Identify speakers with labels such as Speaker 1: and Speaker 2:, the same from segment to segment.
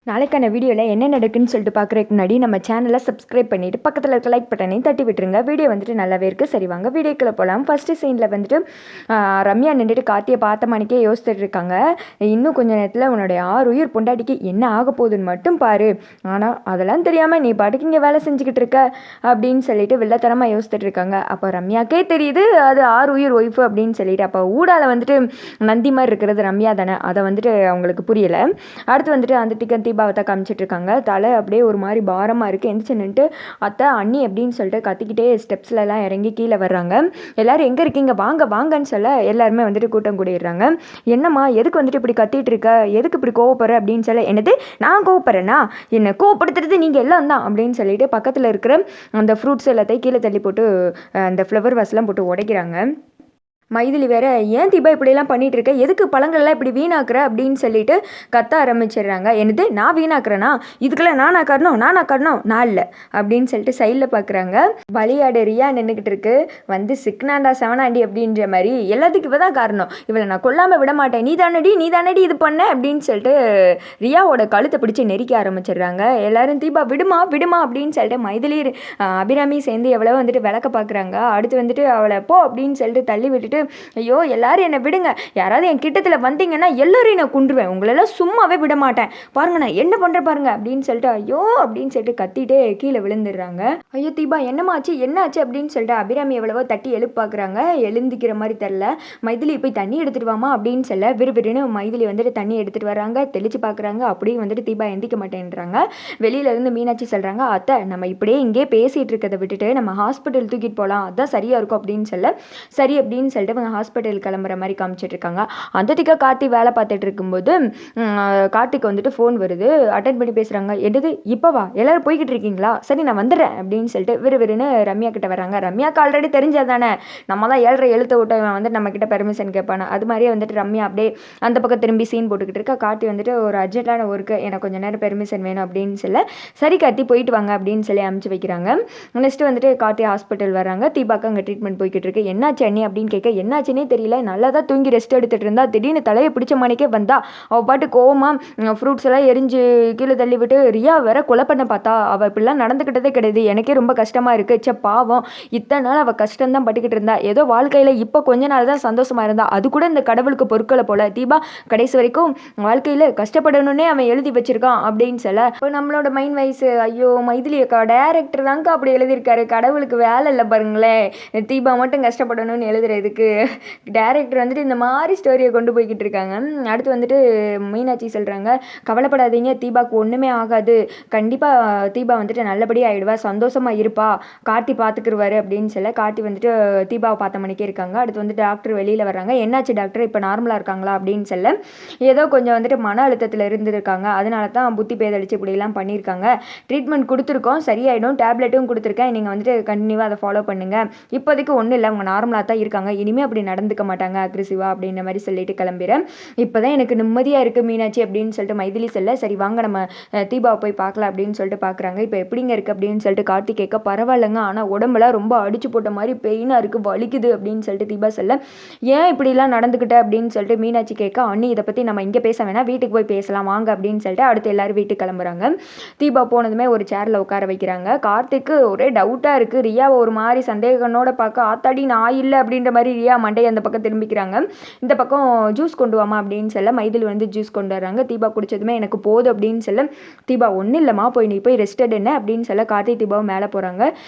Speaker 1: நாளைக்கான வீடியோவில் என்ன நடக்குன்னு சொல்லிட்டு பார்க்குறதுக்கு முன்னாடி நம்ம சேனலை சப்ஸ்கிரைப் பண்ணிவிட்டு பக்கத்தில் இருக்க லைக் பட்டனையும் தட்டி விட்டுருங்க. வீடியோ வந்துட்டு நல்லாவே இருக்குது. சரி வாங்க வீடியோக்குள்ளே போகலாம். ஃபஸ்ட்டு சீனில் வந்துட்டு ரம்யா நின்றுட்டு கார்த்தியை பார்த்த மணிக்கே யோசிச்சுட்டு இருக்காங்க. இன்னும் கொஞ்சம் நேரத்தில் உன்னுடைய 6 உயிர் பொண்டாட்டிக்கு என்ன ஆக போகுதுன்னு மட்டும் பாரு. ஆனால் அதெல்லாம் தெரியாமல் நீ பாட்டுக்கு இங்கே வேலை செஞ்சுக்கிட்டு இருக்க அப்படின்னு சொல்லிட்டு வில்லத்தனமாக யோசிச்சுட்டு இருக்காங்க. அப்போ ரம்யாக்கே தெரியுது அது 6 உயிர் ஒய்ஃபு அப்படின்னு சொல்லிட்டு. அப்போ ஊடால வந்துட்டு நந்தி மாதிரி இருக்கிறது ரம்யா தானே, அதை வந்துட்டு அவங்களுக்கு புரியலை. அடுத்து வந்துட்டு அந்த டிக்கன் தீபாவத்தை காமிச்சிட்டு இருக்காங்க. தலை அப்படியே ஒரு மாதிரி பாரமாக இருக்குது. எந்திரிச்சு நின்றுட்டு அத்தை அண்ணி அப்படின்னு சொல்லிட்டு கத்திக்கிட்டே ஸ்டெப்ஸ்லலாம் இறங்கி கீழே வர்றாங்க. எல்லோரும் எங்கே இருக்கீங்க வாங்க வாங்கன்னு சொல்ல எல்லாருமே வந்துட்டு கூட்டம் கூடிடுறாங்க. என்னம்மா எதுக்கு வந்துட்டு இப்படி கத்திட்டு இருக்க, எதுக்கு இப்படி கோவப்படுற அப்படின்னு சொல்ல, என்னது நான் கோவப்படுறேன்னா என்னை கோவப்படுத்துறது நீங்கள் எல்லாம் தான் அப்படின்னு சொல்லிட்டு பக்கத்தில் இருக்கிற அந்த ஃப்ரூட்ஸ் எல்லாத்தையும் கீழே தள்ளி போட்டு அந்த ஃப்ளவர் வாஸ்லாம் போட்டு உடைக்கிறாங்க. மைதிலி வேற ஏன் தீபா இப்படியெல்லாம் பண்ணிட்டு இருக்க, எதுக்கு பழங்கள்லாம் இப்படி வீணாக்குற அப்படின்னு சொல்லிட்டு கத்த ஆரம்பிச்சிடுறாங்க. என்னது நான் வீணாக்குறேனா, இதுக்கெல்லாம் நானா காரணம் நான் இல்லை அப்படின்னு சொல்லிட்டு சைடில் பார்க்குறாங்க. பலியாடு ரியா நின்றுக்கிட்டு இருக்கு. வந்து சிக்னாண்டா செவனாண்டி அப்படின்ற மாதிரி எல்லாத்துக்கும் இவ தான் காரணம், இவளை நான் கொல்லாமல் விட மாட்டேன், நீ தானடி இது பண்ண அப்படின்னு சொல்லிட்டு ரியாவோட கழுத்தை பிடிச்சி நெரிக்க ஆரம்பிச்சிடுறாங்க. எல்லாரும் தீபா விடுமா அப்படின்னு சொல்லிட்டு மைதிலி அபிராமி சேர்ந்து எவ்வளோ வந்துட்டு விளக்க பார்க்குறாங்க. அடுத்து வந்துட்டு அவளை போ அப்படின்னு சொல்லிட்டு தள்ளி விட்டுட்டு, ஐயோ எல்லாரும் என்னை விடுங்க, யாராவது என் கிட்டத்தில் வந்தீங்கன்னா எல்லாரையும் நான் கொண்டுருவேன், உங்களெல்லாம் சும்மாவே விட மாட்டேன், பாருங்க நான் என்ன பண்ணுற பாருங்க அப்படின்னு சொல்லிட்டு ஐயோ அப்படின்னு சொல்லிட்டு கத்திட்டே கீழே விழுந்துடுறாங்க. ஐயோ தீபா என்னாச்சு அப்படின்னு சொல்லிட்டு அபிராமி எவ்வளவோ தட்டி எழுப்பு பார்க்குறாங்க. எழுந்திக்கிற மாதிரி தெரில. மைதிலி போய் தண்ணி எடுத்துட்டு வாமா அப்படின்னு சொல்ல விறுவிறுன்னு மைதிலி வந்துட்டு தண்ணி எடுத்துகிட்டு வராங்க. தெளிச்சு பார்க்குறாங்க. அப்படியே வந்துட்டு தீபா எந்திக்க மாட்டேன்றாங்க. வெளியிலேருந்து மீனாட்சி சொல்கிறாங்க, அத்தை நம்ம இப்படியே இங்கே பேசிகிட்டு இருக்கிறத விட்டுட்டு நம்ம ஹாஸ்பிட்டல் தூக்கிட்டு போகலாம், அதுதான் சரியாக இருக்கும் அப்படின்னு சொல்ல சரி அப்படின்னு சொல்லிட்டு இவங்க ஹாஸ்பிட்டல் கிளம்புற மாதிரி காமிச்சிட்டு இருக்காங்க. அந்த திக்கா கார்த்தி வேலை பார்த்துட்டு இருக்கும்போது கார்த்திக் வந்துட்டு ஃபோன் வருது. அட்டன் பண்ணி பேசுகிறாங்க. எடுது இப்போவா எல்லாரும் போய்கிட்டு இருக்கீங்களா, சரி நான் வந்துடுறேன் அப்படின்னு சொல்லிட்டு விறுவிறுன்னு ரம்யா கிட்ட வராங்க. ரம்யாவுக்கு ஆல்ரெடி தெரிஞ்சதானே, நம்ம தான் 7:30 எழுத்த விட்டவன் வந்து நம்ம கிட்ட பெர்மிஷன் கேட்பானே, அது மாதிரியே வந்துட்டு ரம்யா அப்படியே அந்த பக்கம் திரும்பி சீன் போட்டுக்கிட்டு இருக்கா. கார்த்தி வந்துட்டு ஒரு அர்ஜென்ட்டான ஒர்க்கு, எனக்கு கொஞ்சம் நேரம் பெர்மிஷன் வேணும் அப்படின்னு சொல்ல சரி கார்த்தி போயிட்டு வாங்க அப்படின்னு சொல்லி அனுப்பிச்சு வைக்கிறாங்க. நெக்ஸ்ட் வந்துட்டு கார்த்தி ஹாஸ்பிட்டல் வராங்க. தீபாக்கு அங்கே ட்ரீட்மெண்ட் போய்கிட்டு இருக்கு. என்னாச்சு அண்ணி அப்படின்னு கேட்க என்னாச்சுன்னே தெரியல, நல்லா தான் தூங்கி ரெஸ்ட் எடுத்துகிட்டு இருந்தா, திடீர்னு தலையை பிடிச்ச மணிக்கே வந்தா, அவள் பாட்டு கோவமாக ஃப்ரூட்ஸ் எல்லாம் எரிஞ்சு கீழே தள்ளி விட்டு ரியா வேற கொலை பண்ண பார்த்தா. அவள் இப்படிலாம் நடந்துக்கிட்டதே கிடையாது, எனக்கே ரொம்ப கஷ்டமாக இருக்குது. சே பாவம், இத்தனை நாள் அவள் கஷ்டம்தான் பட்டுக்கிட்டு இருந்தா, ஏதோ வாழ்க்கையில் இப்போ கொஞ்ச நாள் தான் சந்தோஷமாக இருந்தா, அது கூட இந்த கடவுளுக்கு பொருட்களை போல தீபா கடைசி வரைக்கும் வாழ்க்கையில் கஷ்டப்படணுன்னே அவன் எழுதி வச்சிருக்கான் அப்படின்னு சொல்ல இப்போ நம்மளோட மைண்ட் வைஸ் ஐயோ மைதிலி அக்கா டேரக்டர் தாங்க அப்படி எழுதியிருக்காரு, கடவுளுக்கு வேலை இல்லை பாருங்களேன், தீபா மட்டும் கஷ்டப்படணும்னு எழுதுறதுக்கு டைரக்டர் வந்துட்டு இந்த மாதிரி ஸ்டோரியை கொண்டு போய்கிட்டு இருக்காங்க. அடுத்து வந்துட்டு மீனாட்சி சொல்கிறாங்க, கவலைப்படாதீங்க தீபாவுக்கு ஒன்றுமே ஆகாது, கண்டிப்பாக தீபா வந்துட்டு நல்லபடியாக ஆகிடுவா, சந்தோஷமாக இருப்பா, கார்த்தி பார்த்துக்குருவாரு அப்படின்னு சொல்ல கார்த்தி வந்துட்டு தீபாவை பார்த்த மணிக்கே இருக்காங்க. அடுத்து வந்து டாக்டர் வெளியில் வர்றாங்க. என்னாச்சு டாக்டர் இப்போ நார்மலாக இருக்காங்களா அப்படின்னு சொல்ல ஏதோ கொஞ்சம் வந்துட்டு மன அழுத்தத்தில் இருந்திருக்காங்க, அதனால தான் புத்தி பேதளிச்சு இப்படிலாம் பண்ணியிருக்காங்க, ட்ரீட்மெண்ட் கொடுத்துருக்கோம் சரியாயிடும், டேப்லெட்டும் கொடுத்துருக்கேன், நீங்கள் வந்துட்டு கண்டினியூவாக அதை ஃபாலோ பண்ணுங்கள், இப்போதைக்கு ஒன்றும் இல்லை அவங்க நார்மலாக தான் இருக்காங்க, இனிமேல் அப்படி நடந்துக்க மாட்டாங்க அக்ரெசிவா அப்படின்ற மாதிரி சொல்லிட்டு கிளம்பிடுறேன். இப்போதான் எனக்கு நிம்மதியாக இருக்குது மீனாட்சி அப்படின்னு சொல்லிட்டு மைதிலி சொல்ல சரி வாங்க நம்ம தீபாவை போய் பார்க்கலாம் அப்படின்னு சொல்லிட்டு பார்க்குறாங்க. இப்போ எப்படிங்க இருக்குது அப்படின்னு சொல்லிட்டு கார்த்தி கேட்க பரவாயில்லைங்க, ஆனால் உடம்புலாம் ரொம்ப அடிச்சு போட்ட மாதிரி பெயினாக இருக்குது, வலிக்குது அப்படின்னு சொல்லிட்டு தீபா சொல்ல ஏன் இப்படிலாம் நடந்துக்கிட்ட அப்படின்னு சொல்லிட்டு மீனாட்சி கேட்க அண்ணி இதை பற்றி நம்ம இங்கே பேச வேணாம், வீட்டுக்கு போய் பேசலாம் வாங்க அப்படின்னு சொல்லிட்டு அடுத்து எல்லாரும் வீட்டுக்கு கிளம்புறாங்க. தீபா போனதுமே ஒரு சேரில் உட்கார வைக்கிறாங்க. கார்த்திக்கு ஒரே டவுட்டாக இருக்குது, ரியாவை ஒரு மாதிரி சந்தேகனோட பார்க்க ஆத்தாடி நான் இல்லை அப்படின்ற மாதிரி ரியா மண்டை அந்த பக்கம் திரும்பிக்கிறாங்க. இந்த பக்கம் ஜூஸ் கொண்டு வாமா அப்படின்னு சொல்ல மைதில் வந்து ஜூஸ் கொண்டு வர்றாங்க. தீபா குடிச்சதுமே எனக்கு போதும் அப்படின்னு சொல்ல தீபா ஒன்றும் இல்லைம்மா போய் நீ போய் ரெஸ்டட் என்ன அப்படின்னு சொல்ல கார்த்தி தீபாவை மேலே போகிறாங்க.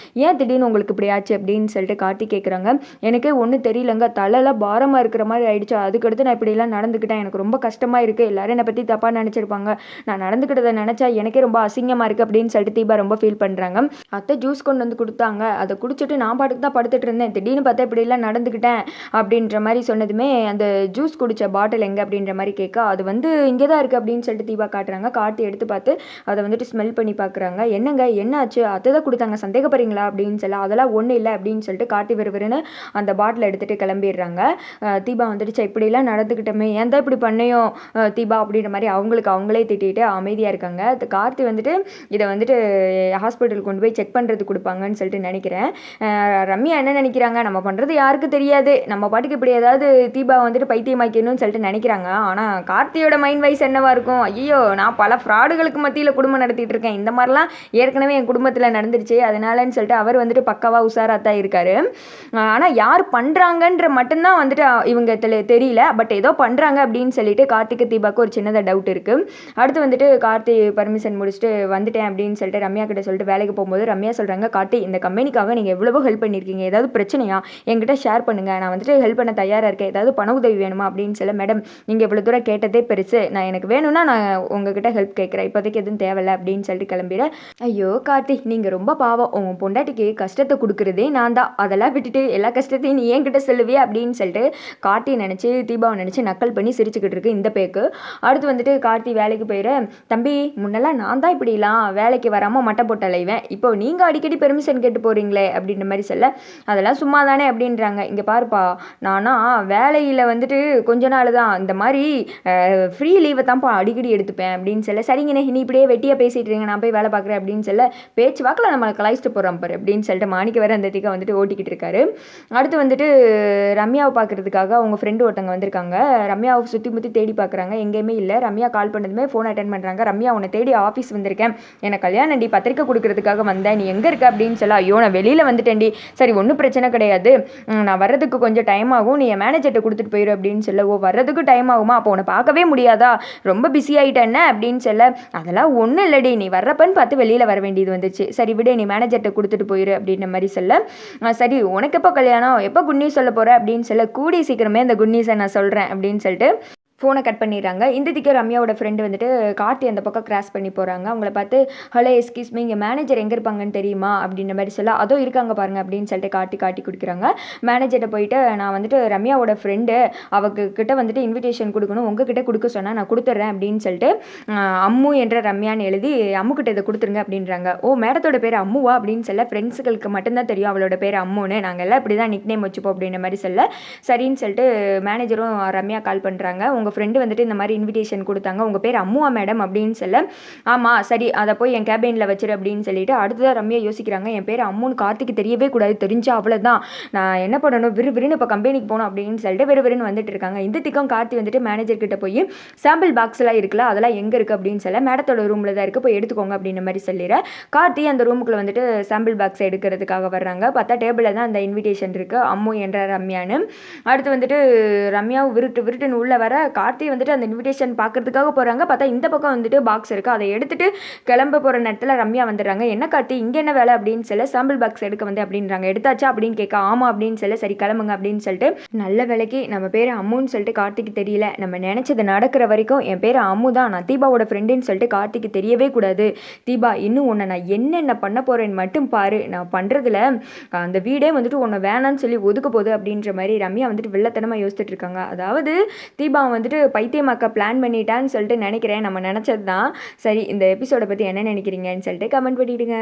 Speaker 1: ஏன் திடீர்னு உங்களுக்கு இப்படி ஆச்சு அப்படின்னு சொல்லிட்டு கார்த்தி கேட்குறாங்க. எனக்கே ஒன்றும் தெரியலங்க, தலையெல்லாம் பாரமாக இருக்கிற மாதிரி ஆயிடுச்சு, அதுக்கடுத்து நான் இப்படிலாம் நடந்துக்கிட்டேன், எனக்கு ரொம்ப கஷ்டமாக இருக்குது, எல்லாரும் என்னை பற்றி தப்பாக நினச்சிருப்பாங்க, நான் நடந்துக்கிட்டதை நினச்சா எனக்கே ரொம்ப அசிங்கமாக இருக்குது அப்படின்னு சொல்லிட்டு தீபா ரொம்ப ஃபீல் பண்ணுறாங்க. அத்தை ஜூஸ் கொண்டு வந்து கொடுத்தாங்க, அதை குடிச்சிட்டு நான் பாட்டுக்கு தான் படுத்துட்டு இருந்தேன், திடீர்னு பார்த்தா இப்படிலாம் நடந்துக்கிட்டேன் அப்படின்ற மாதிரி சொன்னதுமே அந்த ஜூஸ் குடித்த பாட்டில் எங்கே அப்படின்ற மாதிரி கேட்க அது வந்து இங்கே தான் இருக்குது அப்படின்னு சொல்லிட்டு தீபா காட்டுறாங்க. கார்த்தி எடுத்து பார்த்து அதை வந்துட்டு ஸ்மெல் பண்ணி பார்க்குறாங்க. என்னங்க என்னாச்சு, அதை தான் கொடுத்தாங்க சந்தேகப்படுறீங்களா அப்படின்னு சொல்ல அதெல்லாம் ஒன்றும் இல்லை அப்படின்னு சொல்லிட்டு கார்த்தி விறுவிறுன்னு அந்த பாட்டில் எடுத்துகிட்டு கிளம்பிடுறாங்க. தீபா வந்துடுச்சு இப்படிலாம் நடந்துக்கிட்டோமே ஏன் தான் இப்படி பண்ணையும் தீபா அப்படின்ற மாதிரி அவங்களே திட்டிட்டு அமைதியாக இருக்காங்க. கார்த்தி வந்துட்டு இதை வந்துட்டு ஹாஸ்பிட்டல் கொண்டு போய் செக் பண்ணுறது கொடுப்பாங்கன்னு சொல்லிட்டு நினைக்கிறேன். ரம்யா என்ன நினைக்கிறாங்க, நம்ம பண்ணுறது யாருக்கு தெரியாது, நம்ம பாட்டுக்கு இப்படி ஏதாவது தீபா வந்துட்டு பைத்தியமாக்கணும்னு சொல்லிட்டு நினைக்கிறாங்க. ஆனால் கார்த்தியோட மைண்ட் வைஸ் என்னவா இருக்கும், ஐயோ நான் பல ஃப்ராடுகளுக்கு மத்தியில் குடும்பம் நடத்திட்டு இருக்கேன், இந்த மாதிரிலாம் ஏற்கனவே என் குடும்பத்தில் நடந்துருச்சு, அதனாலன்னு சொல்லிட்டு அவர் வந்துட்டு பக்காவாக உஷாராக தான் இருக்காரு. ஆனால் யார் பண்ணுறாங்கன்ற மட்டும்தான் வந்துட்டு இவங்க தெரியல. பட் ஏதோ பண்ணுறாங்க அப்படின்னு சொல்லிட்டு கார்த்திக்கு தீபாவுக்கு ஒரு சின்னதாக டவுட் இருக்குது. அடுத்து வந்துட்டு கார்த்தி பர்மிஷன் முடிச்சுட்டு வந்துட்டேன் அப்படின்னு சொல்லிட்டு ரம்யா கிட்ட சொல்லிட்டு வேலைக்கு போகும்போது ரம்யா சொல்கிறாங்க, கார்த்தி இந்த கம்பெனிக்காக நீங்கள் எவ்வளவோ ஹெல்ப் பண்ணியிருக்கீங்க, ஏதாவது பிரச்சனையா என்கிட்ட ஷேர் பண்ணுங்கள், நான் வந்துட்டு ஹெல்ப் பண்ண தயாராக இருக்கேன், ஏதாவது பண உதவி வேணுமா அப்படின்னு சொல்ல, மேடம் நீங்கள் இவ்வளோ தூரம் கேட்டதே பெருசு, நான் எனக்கு வேணும்னா நான் உங்ககிட்ட ஹெல்ப் கேட்குறேன், இப்போதைக்கு எதுவும் தேவையில்லை அப்படின்னு சொல்லிட்டு கிளம்பிட. ஐயோ கார்த்தி நீங்கள் ரொம்ப பாவம், உன் பொண்டாட்டிக்கு கஷ்டத்தை கொடுக்குறதே நான் தான், அதெல்லாம் விட்டுட்டு எல்லா கஷ்டத்தையும் நீ என்கிட்ட சொல்லுவே அப்படின்னு சொல்லிட்டு கார்த்தியை நினச்சி தீபாவை நினச்சி நக்கல் பண்ணி சிரிச்சுக்கிட்டு இருக்கு இந்த பேக்கு. அடுத்து வந்துட்டு கார்த்தி வேலைக்கு போயிட, தம்பி முன்னெல்லாம் நான் தான் இப்படிலாம் வேலைக்கு வராமல் மட்டை போட்டு அலைவேன், இப்போ நீங்கள் அடிக்கடி பெர்மிஷன் கேட்டு போகிறீங்களே அப்படின்ற மாதிரி சொல்ல, அதெல்லாம் சும்மா தானே அப்படின்றாங்க. இங்கே பாருப்பா, நானா வேலையில் வந்துட்டு கொஞ்ச நாள் தான் இந்த மாதிரி ஃப்ரீ லீவை தான்ப்பா அடிக்கடி எடுத்துப்பேன் அப்படின்னு சொல்ல, சரிங்கண்ணே நீ இப்படியே வெட்டியாக பேசிகிட்டு இருங்க, நான் போய் வேலை பார்க்குறேன் அப்படின்னு சொல்ல, பேச்சு வாக்கில் நம்மளை கலாய்ச்சிட்டு போகிறோம் பாரு அப்படின்னு சொல்லிட்டு மாணிக்க வேறு அந்த திக்கை வந்துட்டு ஓட்டிக்கிட்டு இருக்காரு. அடுத்து வந்துட்டு ரம்யாவை பார்க்குறதுக்காக அவங்க ஃப்ரெண்டு ஒருத்தவங்க வந்திருக்காங்க. ரம்யாவை சுற்றி முற்றி தேடி பார்க்குறாங்க, எங்கேயுமே இல்லை. ரம்யா கால் பண்ணதுமே ஃபோன் அட்டன் பண்ணுறாங்க. ரம்யா உன்னை தேடி ஆஃபீஸ் வந்திருக்கேன், எனக்கு கல்யாணம்டி பத்திரிக்கை கொடுக்கறதுக்காக வந்தேன், நீ எங்கே இருக்க அப்படின்னு சொல்ல, ஐயோ நான் வெளியில் வந்துட்டேன்டி, சரி ஒன்றும் பிரச்சனை கிடையாது, நான் வர்றதுக்கு கொஞ்சம் டைம் ஆகும், நீ என் மேனேஜர்கிட்ட கொடுத்துட்டு போயிரு அப்படின்னு சொல்ல, ஓ வர்றதுக்கு டைம் ஆகுமா, அப்போ உன்னை பார்க்கவே முடியாதா, ரொம்ப பிஸி ஆகிட்டேன்ன அப்படின்னு சொல்ல, அதெல்லாம் ஒன்றும் இல்லடி, நீ வர்றப்பன்னு பார்த்து வெளியில் வர வேண்டியது வந்துச்சு, சரி விடு நீ மேனேஜர்கிட்ட கொடுத்துட்டு போயிரு அப்படின்ற மாதிரி சொல்ல, சரி உனக்கு எப்போ கல்யாணம், எப்போ குட் நியூஸ் சொல்ல போகிற அப்படின்னு சொல்ல, கூடி சீக்கிரமே அந்த குட் நியூஸை நான் சொல்கிறேன் அப்படின்னு சொல்லிட்டு ஃபோனை கட் பண்ணிடுறாங்க. இந்த திக்கு ரம்யாவோட ஃப்ரெண்டு வந்துட்டு கார்த்தி அந்த பக்கம் கிராஸ் பண்ணி போகிறாங்க. அவங்கள பார்த்து, ஹலோ எஸ்கியூஸ் மீ, இங்கே மேனேஜர் எங்கே இருப்பாங்கன்னு தெரியுமா அப்படின்ற மாதிரி சொல்ல, அதோ இருக்காங்க பாருங்க அப்படின்னு சொல்லிட்டு காட்டி கொடுக்குறாங்க. மேனேஜர்கிட்ட போயிட்டு, நான் வந்துட்டு ரம்யாவோட ஃப்ரெண்டு, அவங்கக்கிட்ட வந்துட்டு இன்விடேஷன் கொடுக்கணும், உங்ககிட்ட கொடுக்க சொன்னால் நான் கொடுத்துட்றேன் அப்படின்னு சொல்லிட்டு அம்மு என்ற ரம்யான்னு எழுதி அம்முக்கிட்ட இதை கொடுத்துருங்க அப்படின்றாங்க. ஓ மேடத்தோட பேர் அம்முவா அப்படின்னு சொல்ல, ஃப்ரெண்ட்ஸுகளுக்கு மட்டும்தான் தெரியும் அவளோட பேர் அம்முன்னு, நாங்கள் எல்லாம் இப்படி தான் நிக் நேம் வச்சுப்போம் அப்படின்ற மாதிரி சொல்ல, சரின்னு சொல்லிட்டு மேனேஜரும் ரம்யா கால் பண்ணுறாங்க. உங்கள் ஃப்ரெண்டு வந்துட்டு இந்த மாதிரி இன்விடேஷன் கொடுத்தாங்க, உங்கள் பேர் அம்முவா மேடம் அப்படின்னு சொல்ல, ஆமாம் சரி அதை போய் என் கேபினில் வச்சிரு அப்படின்னு சொல்லிட்டு அடுத்ததான் ரம்யா யோசிக்கிறாங்க, என் பேர் அம்முன்னு கார்த்திக்கு தெரியவே கூடாது, தெரிஞ்சா அவ்வளோதான், நான் என்ன பண்ணணும், விறுவிறுன்னு இப்போ கம்பெனிக்கு போகணும் அப்படின்னு சொல்லிட்டு விறுவிறுன்னு வந்துட்டு இருக்காங்க. இந்த திக்கம் கார்த்தி வந்துட்டு மேனேஜர் கிட்ட போய் சாம்பிள் பாக்ஸ்லாம் இருக்குல்ல அதெல்லாம் எங்கே இருக்குது அப்படின்னு சொல்ல, மேடத்தோட ரூமில் தான் இருக்குது, போய் எடுத்துக்கோங்க அப்படின்ற மாதிரி சொல்லிடுற. கார்த்தி அந்த ரூமுக்குள்ள வந்துட்டு சாம்பிள் பாக்ஸ் எடுக்கிறதுக்காக வர்றாங்க. பார்த்தா டேபிளில் தான் அந்த இன்விடேஷன் இருக்குது, அம்மு என்ற ரம்யான்னு. அடுத்து வந்துட்டு ரம்யாவும் விருட்டுன்னு உள்ள வர, கார்த்தி வந்துட்டு அந்த இன்விடேஷன் பார்க்கறதுக்காக போகிறாங்க. பார்த்தா இந்த பக்கம் வந்துட்டு பாக்ஸ் இருக்குது, அதை எடுத்துகிட்டு கிளம்ப போகிற நேரத்தில் ரம்யா வந்துடுறாங்க. என்ன கார்த்தி இங்கே என்ன வேலை அப்படின்னு சொல்ல, சாம்பிள் பாக்ஸ் எடுக்க வந்து அப்படின்றாங்க. எடுத்தாச்சா அப்படின்னு கேட்க, ஆமாம் அப்படின்னு சொல்ல, சரி கிளம்புங்க அப்படின்னு சொல்லிட்டு, நல்ல வேலைக்கு நம்ம பேர் அம்முன்னு சொல்லிட்டு கார்த்திக்கு தெரியல, நம்ம நினச்சது நடக்கிற வரைக்கும் என் பேர் அம்மு தான், நான் தீபாவோட ஃப்ரெண்டுன்னு சொல்லிட்டு கார்த்திக்கு தெரியவே கூடாது, தீபா இன்னும் உன்னை நான் என்னென்ன பண்ண போகிறேன்னு மட்டும் பாரு, நான் பண்ணுறதுல அந்த வீடே வந்துட்டு உன்னை வேணான்னு சொல்லி ஒதுக்க போகுது அப்படின்ற மாதிரி ரம்யா வந்துட்டு வெள்ளத்தனமாக யோசிச்சுட்டு இருக்காங்க. அதாவது தீபா வந்துட்டு பைத்தியமாக்க பிளான் பண்ணிட்டான்னு சொல்லிட்டு நினைக்கிறேன், நம்ம நினச்சது தான். சரி இந்த எபிசோடை பற்றி என்ன நினைக்கிறீங்கன்னு சொல்லிட்டு கமெண்ட் பண்ணிவிடுங்க.